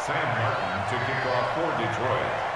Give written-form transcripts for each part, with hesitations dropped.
Sam Martin to kick off for Detroit.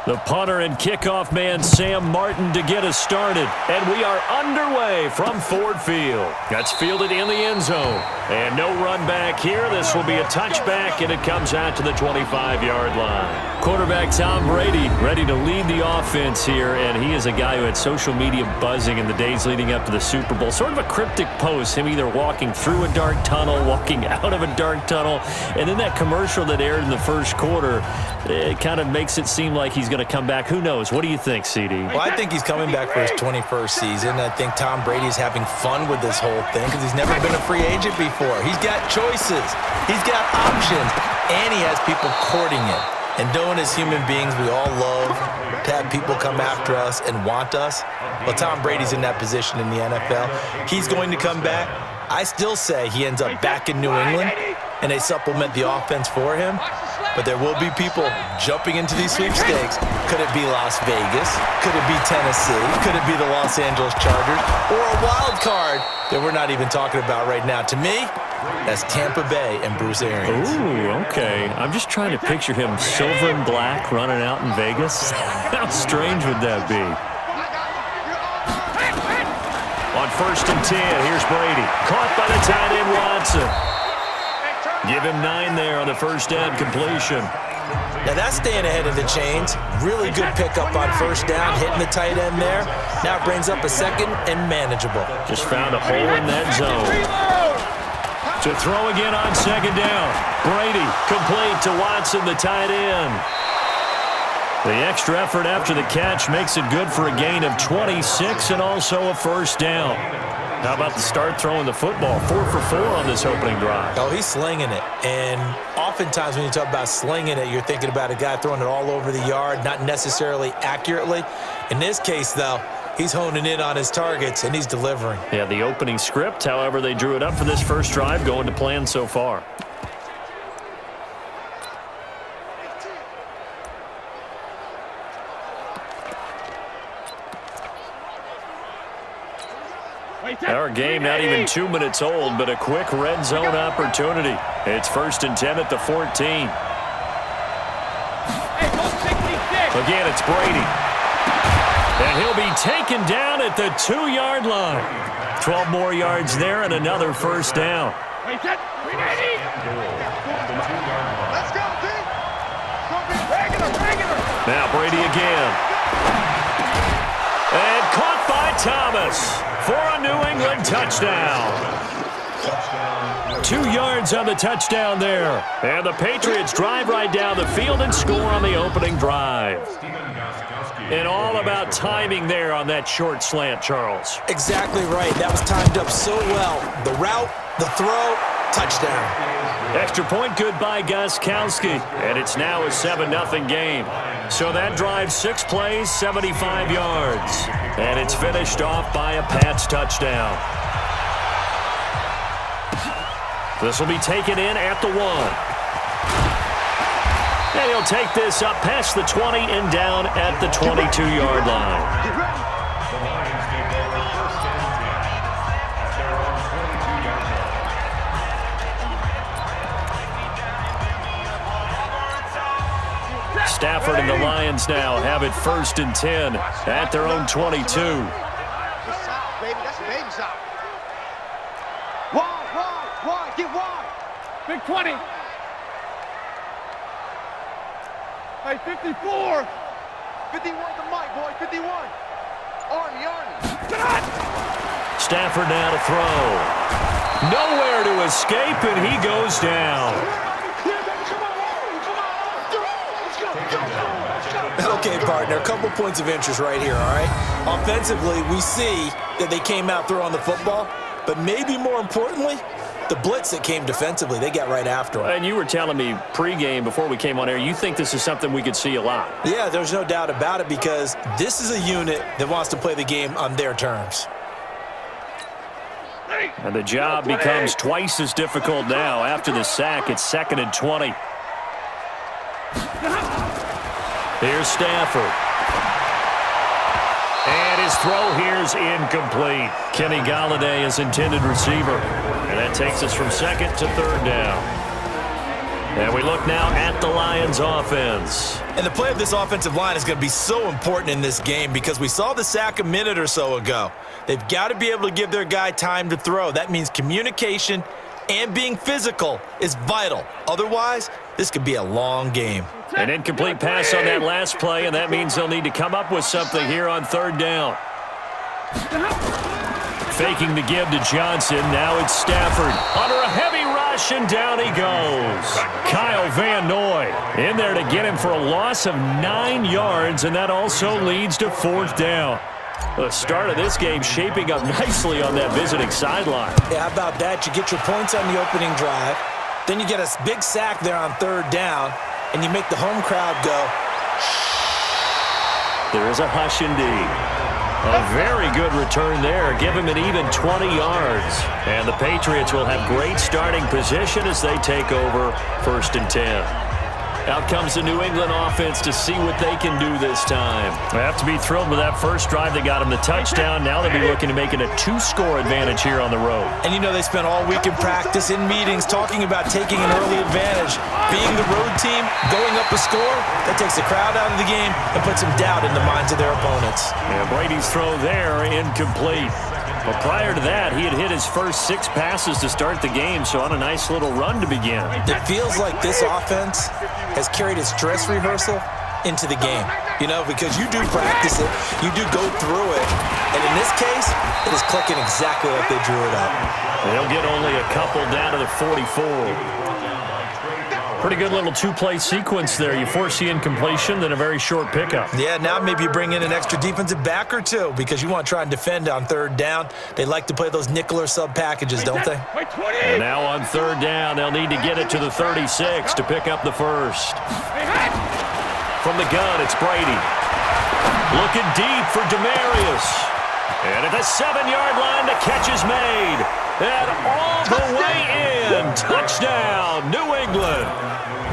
The punter and kickoff man, Sam Martin, to get us started. And we are underway from Ford Field. That's fielded in the end zone. And no run back here. This will be a touchback, and it comes out to the 25-yard line. Quarterback Tom Brady ready to lead the offense here, and he is a guy who had social media buzzing in the days leading up to the Super Bowl. Sort of a cryptic post, him either walking through a dark tunnel, walking out of a dark tunnel, and then that commercial that aired in the first quarter, it kind of makes it seem like he's going to come back. Who knows? What do you think, CD? Well, I think he's coming back for his 21st season. I think Tom Brady's having fun with this whole thing because he's never been a free agent before. He's got choices. He's got options. And he has people courting him. And knowing as human beings, we all love to have people come after us and want us. Well, Tom Brady's in that position in the NFL. He's going to come back. I still say he ends up back in New England, and they supplement the offense for him. But there will be people jumping into these sweepstakes. Could it be Las Vegas? Could it be Tennessee? Could it be the Los Angeles Chargers? Or a wild card that we're not even talking about right now? To me, that's Tampa Bay and Bruce Arians. Ooh, okay. I'm just trying to picture him silver and black running out in Vegas. How strange would that be? On 1st and 10, here's Brady. Caught by the tight end Watson. Give him 9 there on the first down completion. Now that's staying ahead of the chains. Really good pickup on first down, hitting the tight end there. Now it brings up a second and manageable. Just found a hole in that zone. To throw again on second down. Brady complete to Watson, the tight end. The extra effort after the catch makes it good for a gain of 26 and also a first down. How about the start throwing the football? 4 for 4 on this opening drive. Oh, he's slinging it. And oftentimes when you talk about slinging it, you're thinking about a guy throwing it all over the yard, not necessarily accurately. In this case, though, he's honing in on his targets, and he's delivering. Yeah, the opening script, however, they drew it up for this first drive, going to plan so far. Our game not even 2 minutes old, but a quick red zone opportunity. It's 1st and 10 at the 14. Again, it's Brady. And he'll be taken down at the 2-yard line. 12 more yards there and another first down. Let's go, team. Regular. Now Brady again. And caught by Thomas for a New England touchdown. 2 yards on the touchdown there. And the Patriots drive right down the field and score on the opening drive. And all about timing there on that short slant, Charles. Exactly right. That was timed up so well. The route, the throw, touchdown. Extra point good by Gostkowski. And it's now a 7-0 game. So that drives 6 plays, 75 yards. And it's finished off by a Pats touchdown. This will be taken in at the 1. And he'll take this up past the 20 and down at the 22-yard line. Stafford and the Lions now have it 1st and 10 at their own 22. That's out, baby. That's a baby out. Wide. Get wide. Big 20. Hey, 54. 51 the mic, boy. 51. Army. Stafford now to throw. Nowhere to escape, and he goes down. Okay, partner, a couple points of interest right here, all right? Offensively, we see that they came out throwing the football, but maybe more importantly, the blitz that came defensively, they got right after him. And you were telling me pregame before we came on air, you think this is something we could see a lot. Yeah, there's no doubt about it because this is a unit that wants to play the game on their terms. And the job becomes twice as difficult now. After the sack, it's 2nd and 20. Here's Stafford. And his throw here's incomplete. Kenny Golladay is intended receiver. And that takes us from 2nd to 3rd down. And we look now at the Lions offense. And the play of this offensive line is going to be so important in this game because we saw the sack a minute or so ago. They've got to be able to give their guy time to throw. That means communication and being physical is vital. Otherwise, this could be a long game. An incomplete pass on that last play, and that means they'll need to come up with something here on 3rd down. Faking the give to Johnson. Now it's Stafford under a heavy rush, and down he goes. Kyle Van Noy in there to get him for a loss of 9 yards, and that also leads to 4th down. The start of this game shaping up nicely on that visiting sideline. Yeah, how about that? You get your points on the opening drive, then you get a big sack there on 3rd down, and you make the home crowd go. There is a hush indeed. A very good return there. Give him an even 20 yards. And the Patriots will have great starting position as they take over 1st and 10. Out comes the New England offense to see what they can do this time. They have to be thrilled with that first drive that got them the touchdown. Now they'll be looking to make it a 2-score advantage here on the road. And you know they spent all week in practice, in meetings, talking about taking an early advantage. Being the road team, going up a score, that takes the crowd out of the game and puts some doubt in the minds of their opponents. And Brady's throw there, incomplete. But prior to that, he had hit his first 6 passes to start the game, so on a nice little run to begin. It feels like this offense has carried its dress rehearsal into the game. You know, because you do practice it, you do go through it, and in this case, it is clicking exactly like they drew it up. They'll get only a couple down to the 44. Pretty good little 2-play sequence there. You force the incompletion, then a very short pickup. Yeah, now maybe you bring in an extra defensive back or two because you want to try and defend on 3rd down. They like to play those nickel or sub packages, don't they? And now on 3rd down, they'll need to get it to the 36 to pick up the first. From the gun, it's Brady. Looking deep for Demarius. And at the 7-yard line, the catch is made. And all the way in. Touchdown, New England.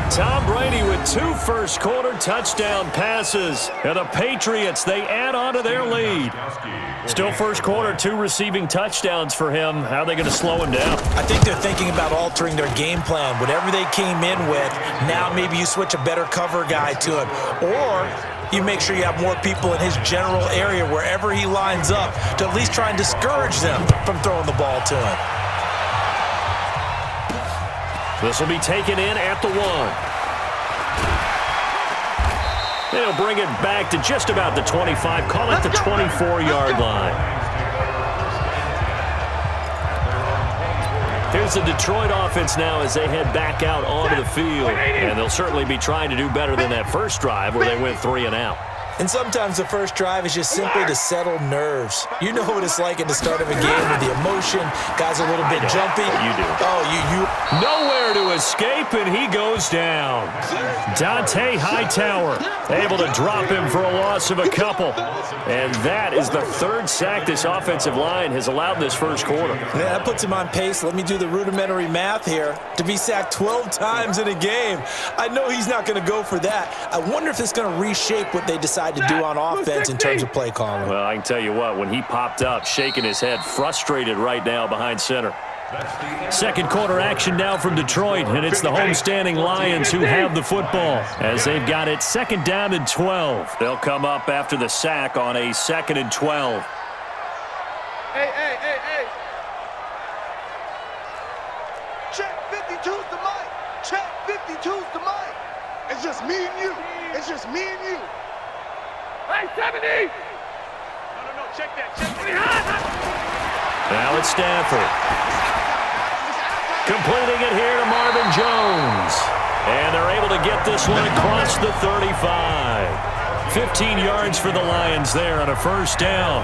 Tom Brady with 2 first-quarter touchdown passes. And the Patriots, they add on to their lead. Still first quarter, 2 receiving touchdowns for him. How are they going to slow him down? I think they're thinking about altering their game plan. Whatever they came in with, now maybe you switch a better cover guy to him. Or you make sure you have more people in his general area wherever he lines up to at least try and discourage them from throwing the ball to him. This will be taken in at the 1. They'll bring it back to just about the 25. Call it the 24-yard line. Here's the Detroit offense now as they head back out onto the field. And they'll certainly be trying to do better than that first drive where they went 3 and out. And sometimes the first drive is just simply to settle nerves. You know what it's like at the start of a game with the emotion. Guys are a little bit jumpy. You do. Oh, you. Nowhere to escape, and he goes down. Dante Hightower able to drop him for a loss of a couple. And that is the 3rd sack this offensive line has allowed this first quarter. Yeah, that puts him on pace. Let me do the rudimentary math here. To be sacked 12 times in a game. I know he's not going to go for that. I wonder if it's going to reshape what they decide to do on offense in terms of play calling. Well, I can tell you what, when he popped up, shaking his head, frustrated right now behind center. Second quarter action now from Detroit, and it's the homestanding Lions who have the football as they've got it second down and 12. They'll come up after the sack on a 2nd and 12. Hey. Check 52's the mic. Check 52's the mic. It's just me and you. It's just me and you. Hey, 70. No, check that. Check that. Now it's Stafford. Completing it here to Marvin Jones. And they're able to get this one across the 35. 15 yards for the Lions there on a first down.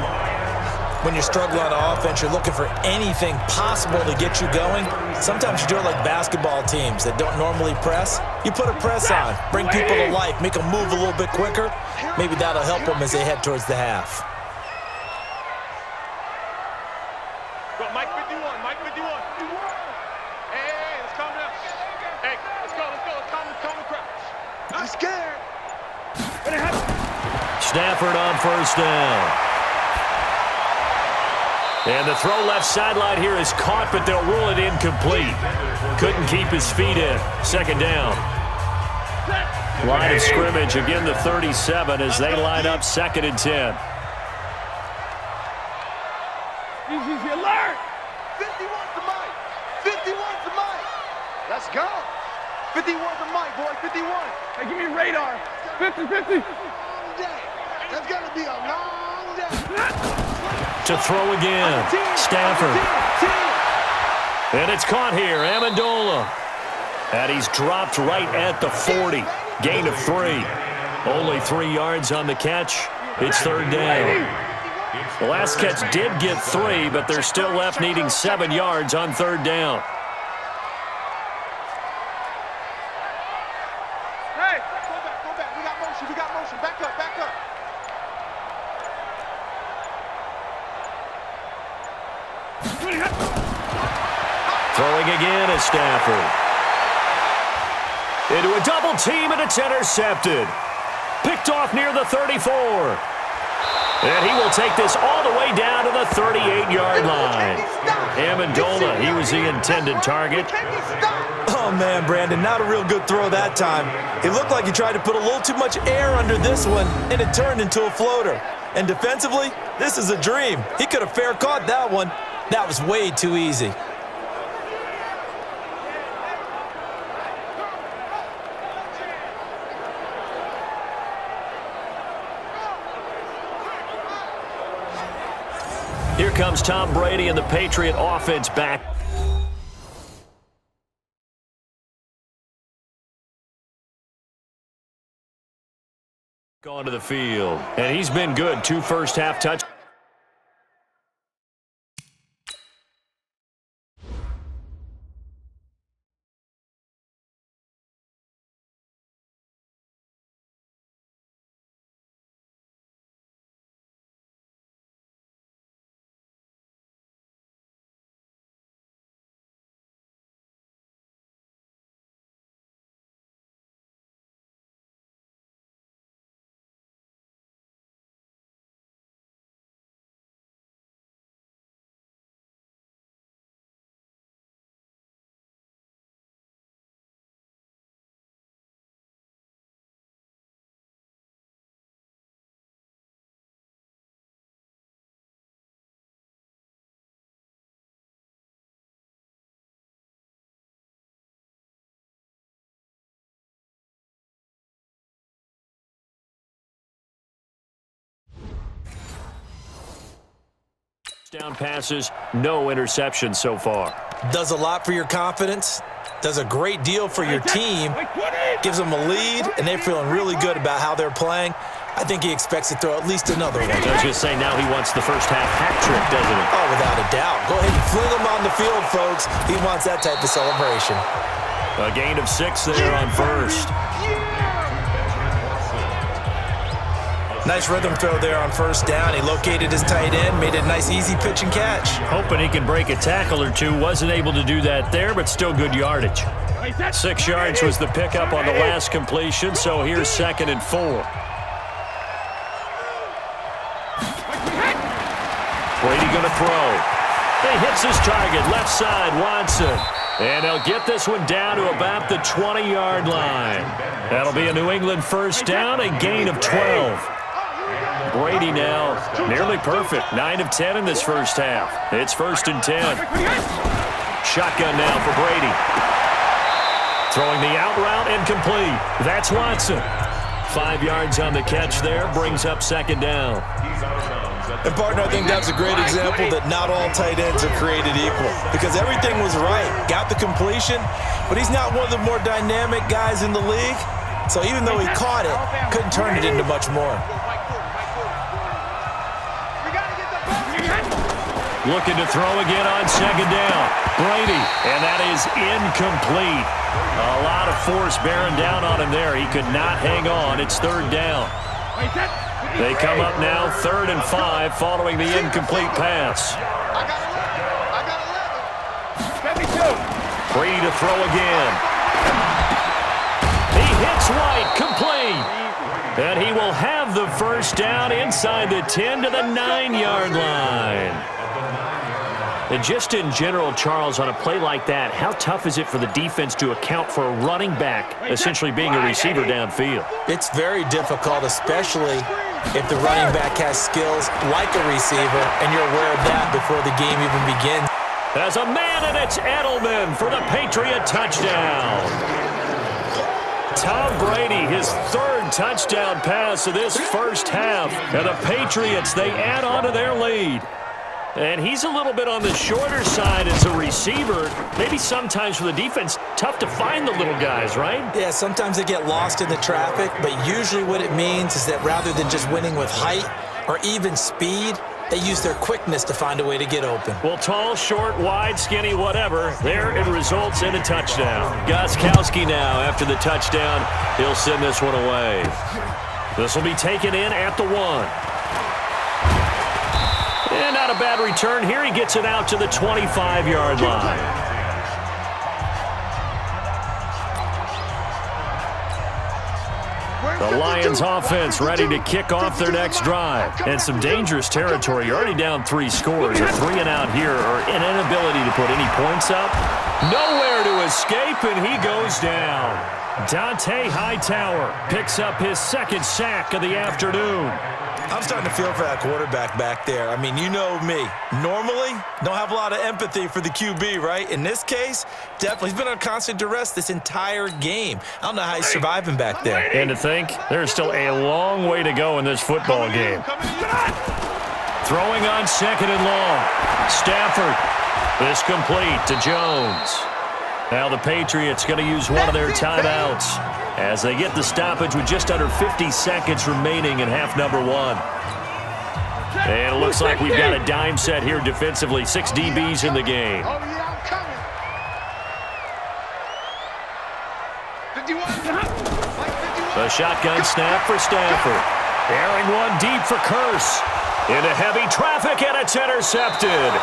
When you're struggling on offense, you're looking for anything possible to get you going. Sometimes you do it like basketball teams that don't normally press. You put a press on, bring people to life, make them move a little bit quicker. Maybe that'll help them as they head towards the half. Go, Mike 51. Hey, let's calm down. Hey, let's go. Let's calm the crowd. I'm scared. Stafford on first down. And the throw left sideline here is caught, but they'll rule it incomplete. Couldn't keep his feet in. Second down. Line of scrimmage, again the 37 as they line up 2nd and 10. Easy alert. 51's the mic. 51's the mic. Let's go. 51's the mic, boy. 51. Hey, give me radar. 50. Long day. It's gonna be a long day. To throw again, Stafford. And it's caught here, Amendola. And he's dropped right at the 40. Gain of 3. Only 3 yards on the catch. It's third down. The last catch did get 3, but they're still left needing 7 yards on third down. Hey, Go back. We got motion. Back up. Throwing again is Stafford. Into a double team, and it's intercepted. Picked off near the 34. And he will take this all the way down to the 38-yard line. Amendola, he was the intended target. Oh, man, Brandon, not a real good throw that time. It looked like he tried to put a little too much air under this one, and it turned into a floater. And defensively, this is a dream. He could have fair caught that one. That was way too easy. Here comes Tom Brady and the Patriot offense back. Onto the field. And he's been good. 2 first-half touchdowns. Down passes, no interceptions so far. Does a lot for your confidence. Does a great deal for your team. Gives them a lead, and they're feeling really good about how they're playing. I think he expects to throw at least another one. I was going to say, now he wants the first-half hat trick, doesn't he? Oh, without a doubt. Go ahead and fling him on the field, folks. He wants that type of celebration. A gain of 6 there on first. Nice rhythm throw there on first down. He located his tight end, made a nice easy pitch and catch. Hoping he can break a tackle or two. Wasn't able to do that there, but still good yardage. 6 yards was the pickup on the last completion, so here's 2nd and 4. Brady going to throw. He hits his target, left side, Watson. And they'll get this one down to about the 20-yard line. That'll be a New England first down, a gain of 12. Brady now nearly perfect, 9 of 10 in this first half. It's 1st and 10. Shotgun now for Brady. Throwing the out route and complete. That's Watson. 5 yards on the catch there, brings up 2nd down. And, partner, I think that's a great example that not all tight ends are created equal because everything was right. Got the completion, but he's not one of the more dynamic guys in the league. So even though he caught it, couldn't turn it into much more. Looking to throw again on 2nd down. Brady, and that is incomplete. A lot of force bearing down on him there. He could not hang on. It's 3rd down. They come up now 3rd and 5 following the incomplete pass. Brady to throw again. He hits White, complete. And he will have the first down inside the 10 to the 9-yard line. And just in general, Charles, on a play like that, how tough is it for the defense to account for a running back essentially being a receiver downfield? It's very difficult, especially if the running back has skills like a receiver, and you're aware of that before the game even begins. As a man, and it's Edelman for the Patriot touchdown. Tom Brady, his 3rd touchdown pass of this first half. And the Patriots, they add on to their lead. And he's a little bit on the shorter side as a receiver. Maybe sometimes for the defense, tough to find the little guys, right? Yeah, sometimes they get lost in the traffic, but usually what it means is that rather than just winning with height or even speed, they use their quickness to find a way to get open. Well, tall, short, wide, skinny, whatever, there it results in a touchdown. Gostkowski now after the touchdown. He'll send this one away. This will be taken in at the 1. And not a bad return here. He gets it out to the 25-yard line. The Lions offense ready to kick off their next drive. And some dangerous territory. You're already down 3 scores. A 3 and out here, or an inability to put any points up. Nowhere to escape, and he goes down. Dante Hightower picks up his 2nd sack of the afternoon. I'm starting to feel for that quarterback back there. I mean, you know me. Normally, don't have a lot of empathy for the QB, right? In this case, definitely. He's been on constant duress this entire game. I don't know how he's surviving back there. And to think, there's still a long way to go in this football game. Throwing on 2nd and long. Stafford. This complete to Jones. Now the Patriots going to use one of their timeouts as they get the stoppage with just under 50 seconds remaining in half number 1. And it looks like we've got a dime set here defensively. 6 DBs in the game. A shotgun snap for Stafford. Airing one deep for Curse. Into heavy traffic, and it's intercepted.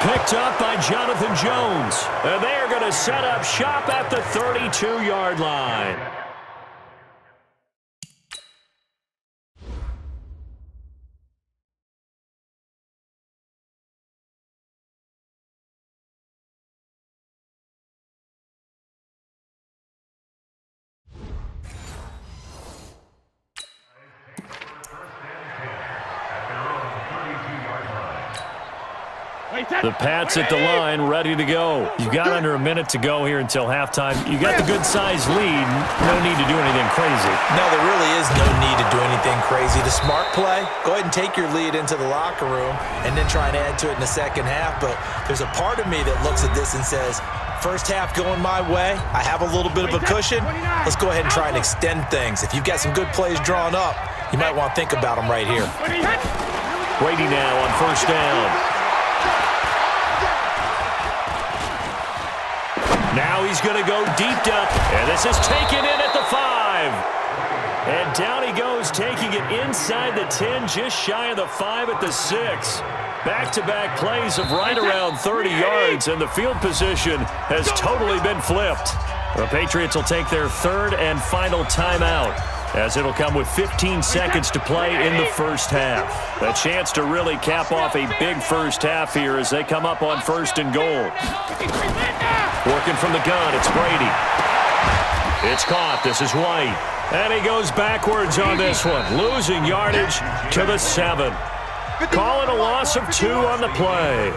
Picked up by Jonathan Jones. And they are going to set up shop at the 32-yard line. The Pats at the line, ready to go. You've got under a minute to go here until halftime. You got the good-sized lead. No need to do anything crazy. No, there really is no need to do anything crazy. The smart play, go ahead and take your lead into the locker room and then try and add to it in the second half. But there's a part of me that looks at this and says, first half going my way. I have a little bit of a cushion. Let's go ahead and try and extend things. If you've got some good plays drawn up, you might want to think about them right here. Brady now on first down. Now he's going to go deep down, and this is taken in at the 5. And down he goes, taking it inside the 10, just shy of the 5 at the 6. Back-to-back plays of right around 30 yards, and the field position has totally been flipped. The Patriots will take their third and final timeout. as it'll come with 15 seconds to play in the first half. A chance to really cap off a big first half here as they come up on 1st and goal. Working from the gun, it's Brady. It's caught. This is White. And he goes backwards on this one, losing yardage to the 7. Call it a loss of 2 on the play.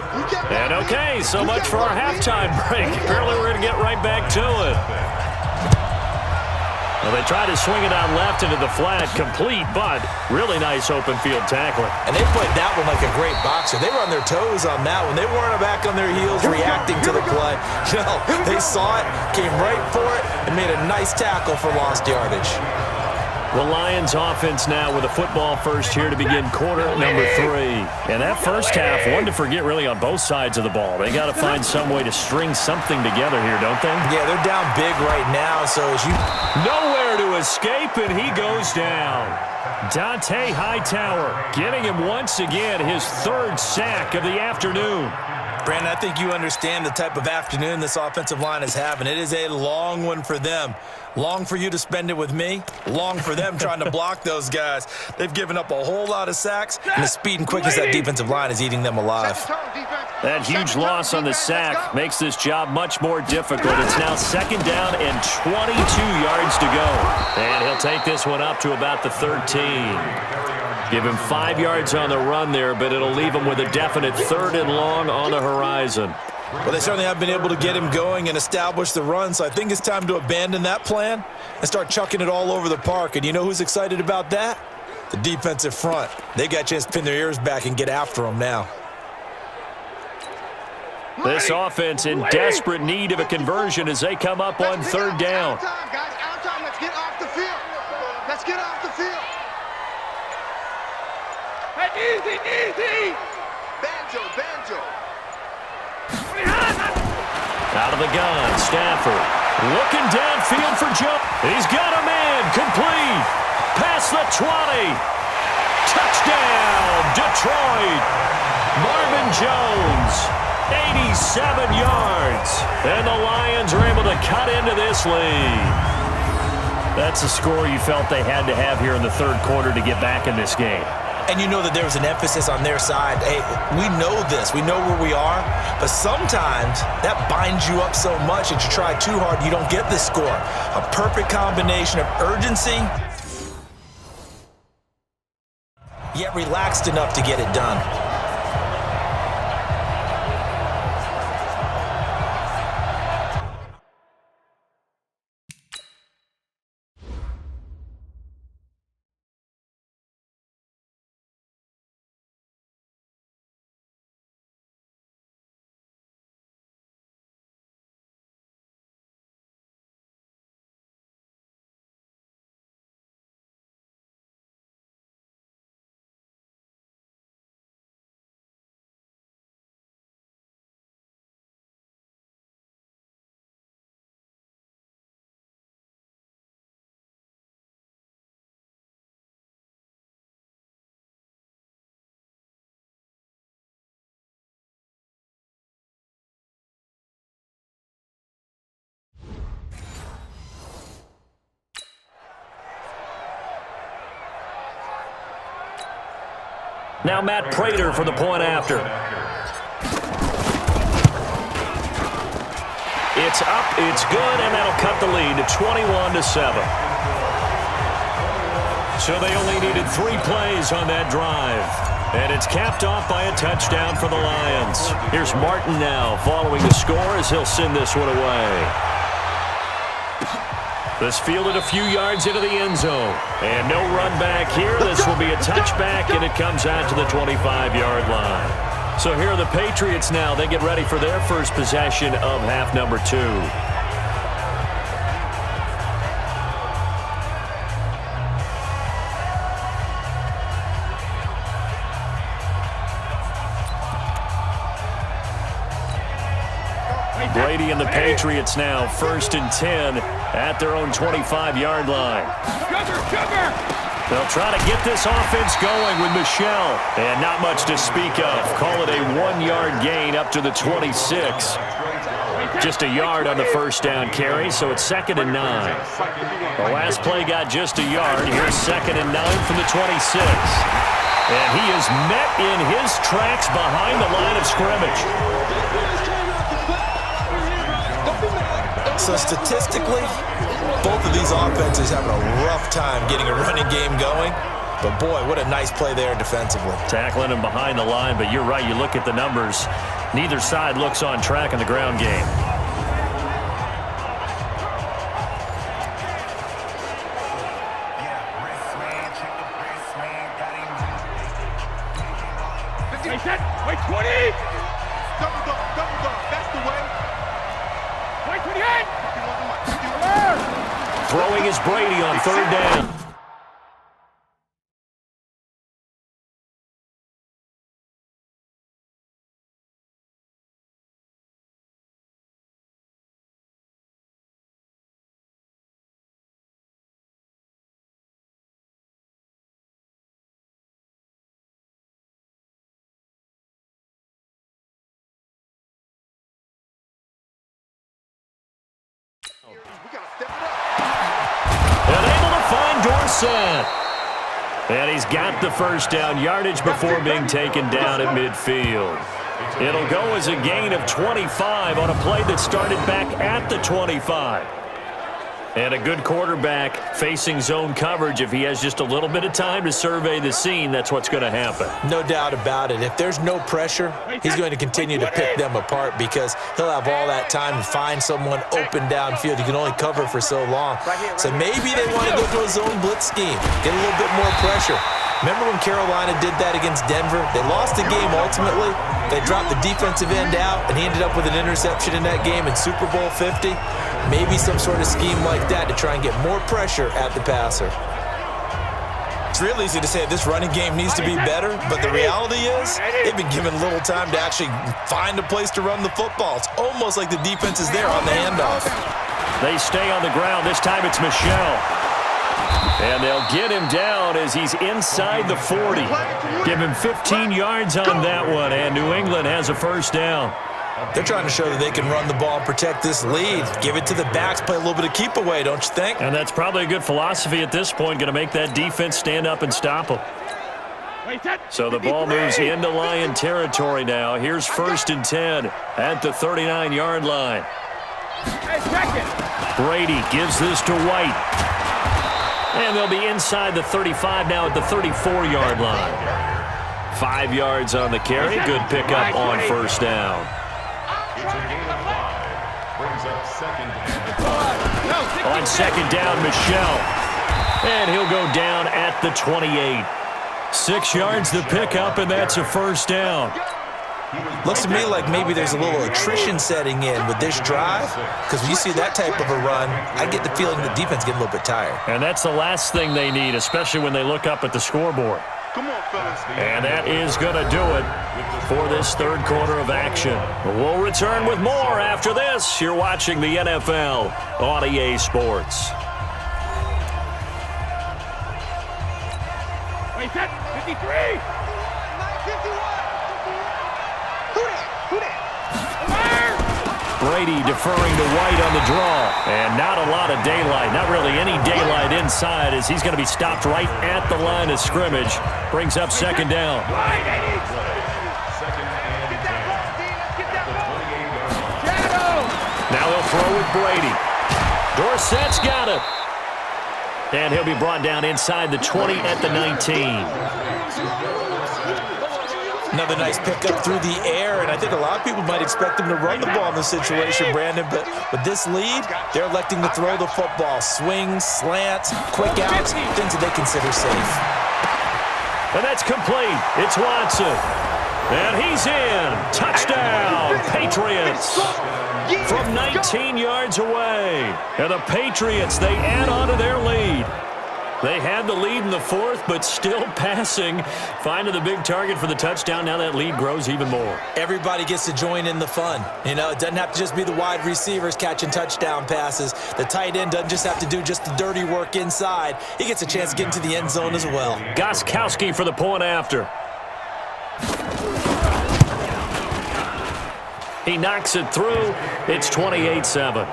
And okay, so much for our halftime break. Apparently we're going to get right back to it. Well, they tried to swing it out left into the flat, complete, but really nice open field tackling. And they played that one like a great boxer. They were on their toes on that one. They weren't back on their heels reacting to the play. No, they saw it, came right for it, and made a nice tackle for lost yardage. The Lions offense now with a football first here to begin quarter number 3. And that first half, one to forget really on both sides of the ball. They got to find some way to string something together here, don't they? Yeah, they're down big right now, so as you... Nowhere to escape, and he goes down. Dante Hightower getting him once again his 3rd sack of the afternoon. Brandon, I think you understand the type of afternoon this offensive line is having. It is a long one for them. Long for you to spend it with me. Long for them trying to block those guys. They've given up a whole lot of sacks, and the speed and quickness of that defensive line is eating them alive. That huge loss on the sack makes this job much more difficult. It's now 2nd down and 22 yards to go. And he'll take this one up to about the 13. Give him 5 yards on the run there, but it'll leave him with a definite 3rd and long on the horizon. Well, they certainly have been able to get him going and establish the run, so I think it's time to abandon that plan and start chucking it all over the park. And you know who's excited about that? The defensive front. They got a chance to pin their ears back and get after them now. This offense in desperate need of a conversion as they come up on 3rd down. Out time, guys. Out time. Let's get off the field. Let's get off the field. Hey, easy. Banjo. Out of the gun, Stafford looking downfield for Joe. He's got a man, complete. Past the 20. Touchdown, Detroit. Marvin Jones, 87 yards. And the Lions are able to cut into this lead. That's a score you felt they had to have here in the 3rd quarter to get back in this game. And you know that there was an emphasis on their side. Hey, we know this. We know where we are. But sometimes that binds you up so much that you try too hard, you don't get this score. A perfect combination of urgency, yet relaxed enough to get it done. Now Matt Prater for the point after. It's up, it's good, and that'll cut the lead to 21-7. So they only needed 3 plays on that drive. And it's capped off by a touchdown for the Lions. Here's Martin now following the score as he'll send this one away. This fielded a few yards into the end zone. And no run back here. This will be a touchback, and it comes out to the 25-yard line. So here are the Patriots now. They get ready for their first possession of half number 2. Brady and the Patriots now 1st and 10 at their own 25-yard line. They'll try to get this offense going with Michel. And not much to speak of. Call it a 1-yard gain up to the 26. Just a yard on the first down carry, so it's 2nd and 9. The last play got just a yard. Here's 2nd and 9 from the 26. And he is met in his tracks behind the line of scrimmage. So statistically, both of these offenses having a rough time getting a running game going. But, boy, what a nice play there defensively. Tackling him behind the line, but you're right. You look at the numbers. Neither side looks on track in the ground game. Wait, 20! Double dog, that's the way. Wait, 28! Throwing is Brady on 3rd down. We gotta step it up. And able to find Dorsett. And he's got the first down yardage before being taken down at midfield. It'll go as a gain of 25 on a play that started back at the 25. And a good quarterback facing zone coverage. If he has just a little bit of time to survey the scene, that's what's going to happen. No doubt about it. If there's no pressure, he's going to continue to pick them apart because he'll have all that time to find someone open downfield. He can only cover for so long. So maybe they want to go to a zone blitz scheme, get a little bit more pressure. Remember when Carolina did that against Denver? They lost the game ultimately. They dropped the defensive end out, and he ended up with an interception in that game in Super Bowl 50. Maybe some sort of scheme like that to try and get more pressure at the passer. It's real easy to say this running game needs to be better, but the reality is they've been given little time to actually find a place to run the football. It's almost like the defense is there on the handoff. They stay on the ground. This time it's Michel. And they'll get him down as he's inside the 40. Give him 15 yards on that one, and New England has a first down. They're trying to show that they can run the ball and protect this lead. Give it to the backs, play a little bit of keep away, don't you think? And that's probably a good philosophy at this point, going to make that defense stand up and stop them. So the ball moves into Lion territory now. Here's 1st and 10 at the 39-yard line. Brady gives this to White. And they'll be inside the 35 now at the 34-yard line. 5 yards on the carry. Good pickup on first down. It's a gain of 5. Brings up 2nd and 5. On 2nd down, Michel. And he'll go down at the 28. 6 yards to pick up, and that's a first down. Looks to me like maybe there's a little attrition setting in with this drive, because when you see that type of a run, I get the feeling the defense getting a little bit tired. And that's the last thing they need, especially when they look up at the scoreboard. Come on, fellas. And that is going to do it for this 3rd quarter of action. We'll return with more after this. You're watching the NFL on EA Sports. Wait, that 53! Brady deferring to White on the draw. And not a lot of daylight. Not really any daylight inside as he's going to be stopped right at the line of scrimmage. Brings up 2nd down. Now they'll throw with Brady. Dorsett's got it. And he'll be brought down inside the 20 at the 19. Another nice pickup through the air, and I think a lot of people might expect them to run the ball in this situation, Brandon, but with this lead, they're electing to throw the football. Swings, slants, quick outs, things that they consider safe. And that's complete. It's Watson. And he's in. Touchdown, Patriots. From 19 yards away. And the Patriots, they add on to their lead. They had the lead in the 4th, but still passing. Finding the big target for the touchdown. Now that lead grows even more. Everybody gets to join in the fun. You know, it doesn't have to just be the wide receivers catching touchdown passes. The tight end doesn't just have to do just the dirty work inside. He gets a chance to get into the end zone as well. Gostkowski for the point after. He knocks it through. It's 28-7.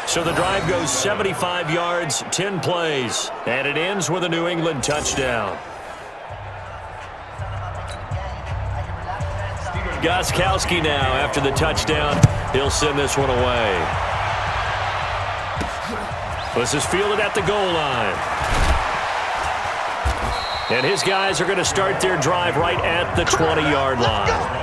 So the drive goes 75 yards, 10 plays, and it ends with a New England touchdown. Gostkowski now after the touchdown. He'll send this one away. This is fielded at the goal line. And his guys are going to start their drive right at the 20-yard line.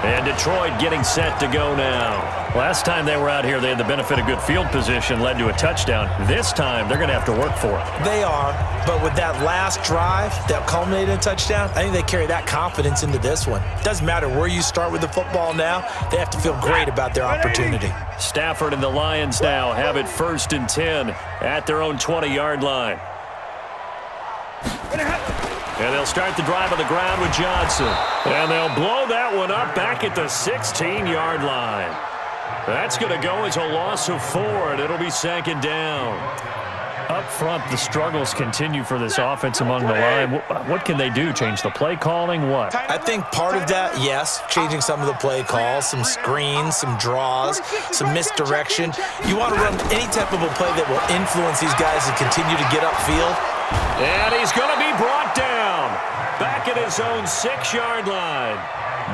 And Detroit getting set to go now. Last time they were out here, they had the benefit of good field position, led to a touchdown. This time, they're going to have to work for it. They are, but with that last drive that culminated in a touchdown, I think they carry that confidence into this one. Doesn't matter where you start with the football now, they have to feel great about their opportunity. Stafford and the Lions now have it 1st and 10 at their own 20-yard line. And they'll start the drive on the ground with Johnson. And they'll blow that one up back at the 16-yard line. That's going to go as a loss of 4, and it'll be 2nd down. Up front, the struggles continue for this offense among the line. What can they do? Change the play calling? What? I think part of that, yes, changing some of the play calls, some screens, some draws, some misdirection. You want to run any type of a play that will influence these guys to continue to get upfield. And he's going to be brought down back at his own 6-yard line.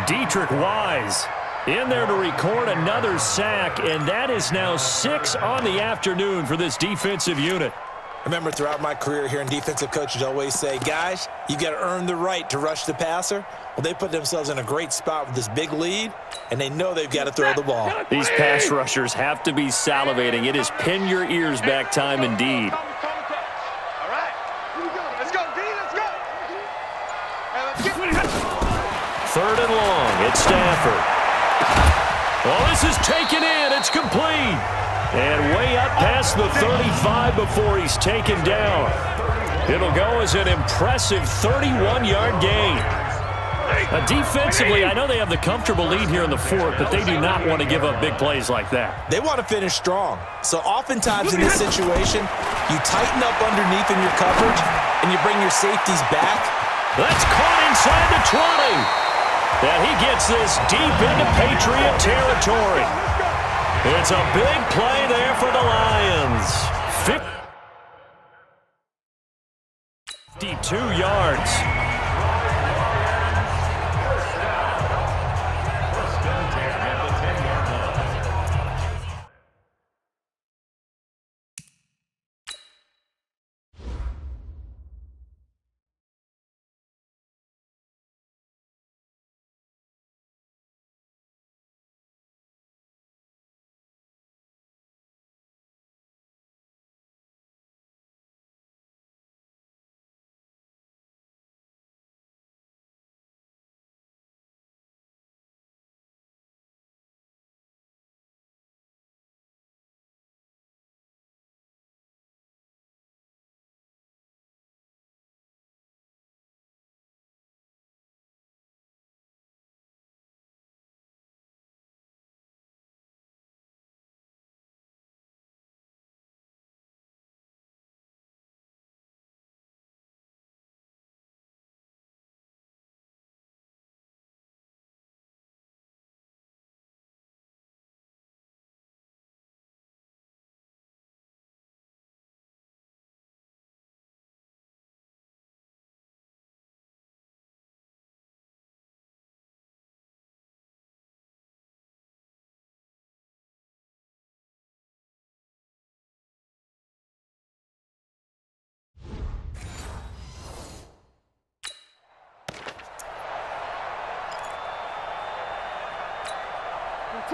Dietrich Wise in there to record another sack, and that is now 6 on the afternoon for this defensive unit. I remember throughout my career hearing defensive coaches always say, guys, you got to earn the right to rush the passer. Well, they put themselves in a great spot with this big lead, and they know they've got to throw the ball. These pass rushers have to be salivating. It is pin your ears back time indeed. All right, here we go. Let's go, D, let's go. And let's get 3rd and long. It's Stafford. Well, this is taken in. It's complete. And way up past the 35 before he's taken down. It'll go as an impressive 31-yard gain. Defensively, I know they have the comfortable lead here in the 4th, but they do not want to give up big plays like that. They want to finish strong. So oftentimes in this situation, you tighten up underneath in your coverage, and you bring your safeties back. That's caught inside the 20. And he gets this deep into Patriot territory. It's a big play there for the Lions. 52 yards.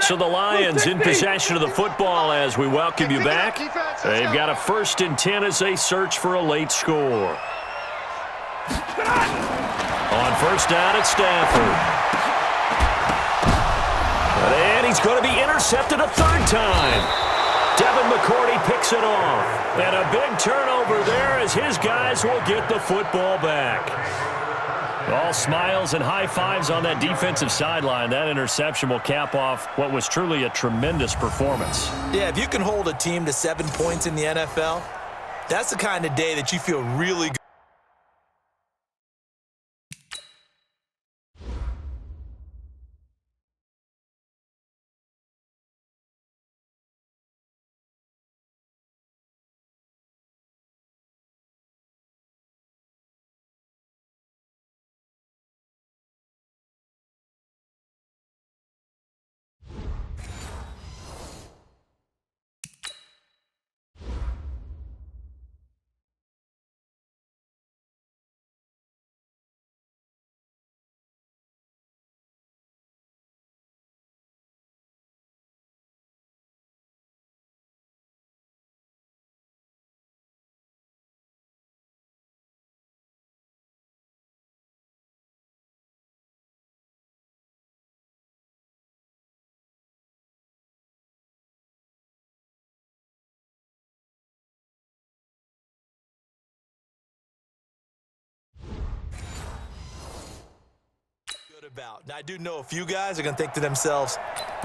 So the Lions in possession of the football as we welcome you back. They've got a 1st and 10 as they search for a late score. On 1st down, it's Stafford. And he's going to be intercepted a 3rd time. Devin McCourty picks it off. And a big turnover there as his guys will get the football back. All smiles and high fives on that defensive sideline. That interception will cap off what was truly a tremendous performance. Yeah, if you can hold a team to 7 points in the NFL, that's the kind of day that you feel really good. about. Now, I do know a few guys are going to think to themselves,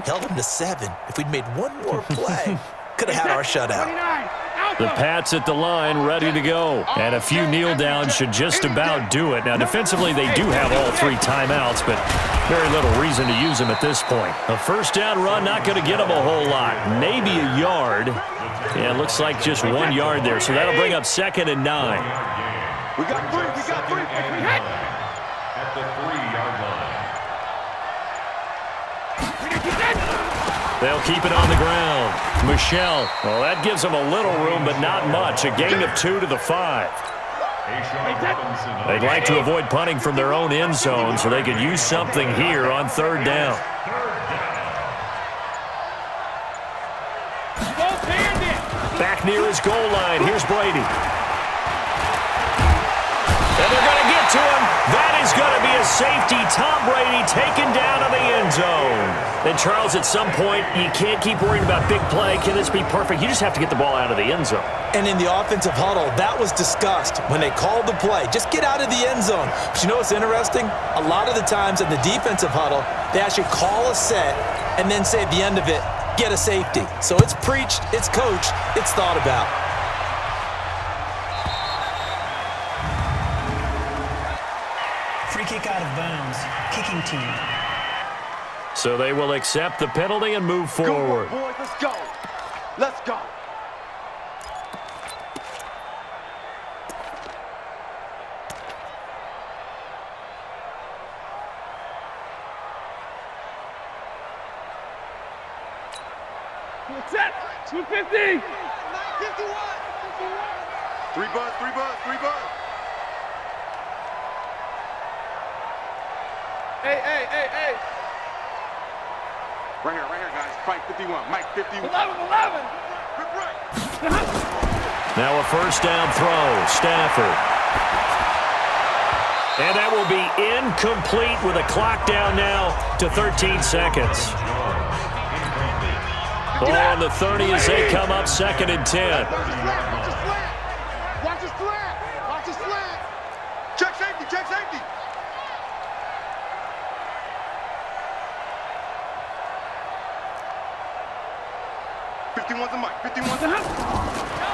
held them to 7. If we'd made one more play, could have had our shutout. The Pats at the line, ready to go. And a few kneel downs should just about do it. Now, defensively, they do have all 3 timeouts, but very little reason to use them at this point. A first down run, not going to get them a whole lot. Maybe a yard. Yeah, it looks like just 1 yard there, so that'll bring up 2nd and 9. We got 3. We got 3. At the 3-yard line. They'll keep it on the ground. Michelle, well, that gives them a little room, but not much. A gain of 2 to the 5. They'd like to avoid punting from their own end zone, so they could use something here on 3rd down. Back near his goal line. Here's Brady. And they're going to get to him. That is going to be a safety. Tom Brady taken down to the end zone. And, Charles, at some point, you can't keep worrying about big play. Can this be perfect? You just have to get the ball out of the end zone. And in the offensive huddle, that was discussed when they called the play. Just get out of the end zone. But you know what's interesting? A lot of the times in the defensive huddle, they actually call a set and then say at the end of it, get a safety. So it's preached, it's coached, it's thought about. Free kick out of bounds. Kicking team. So they will accept the penalty and move forward. Go, boys, let's go. Let's go. Set. 250. 51. 3 buzz, 3 buzz, 3 buzz. Hey. Right here, guys. Mike 51. Mike 51. 11. Rip right. Now a first down throw. Stafford. And that will be incomplete with a clock down now to 13 seconds. Ball on the 30 as they come up 2nd and 10. Watch his flat. Check safety. 51's the mic. 51's the mic.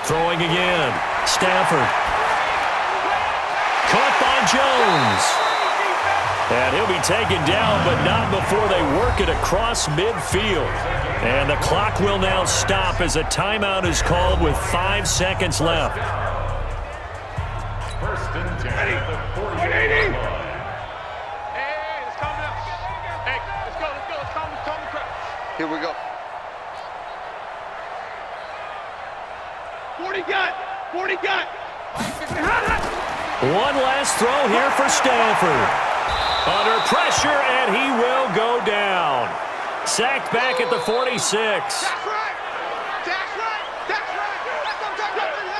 Throwing again. Stafford. Caught by Jones. And he'll be taken down, but not before they work it across midfield. And the clock will now stop as a timeout is called with 5 seconds left. First and 10 at the 40-yard line. Hey, let's calm down. Hey, let's go. Let's calm the crowd. Here we go. 40 got. One last throw here for Stafford. Under pressure, and he will go down. Sacked back at the 46. That's right.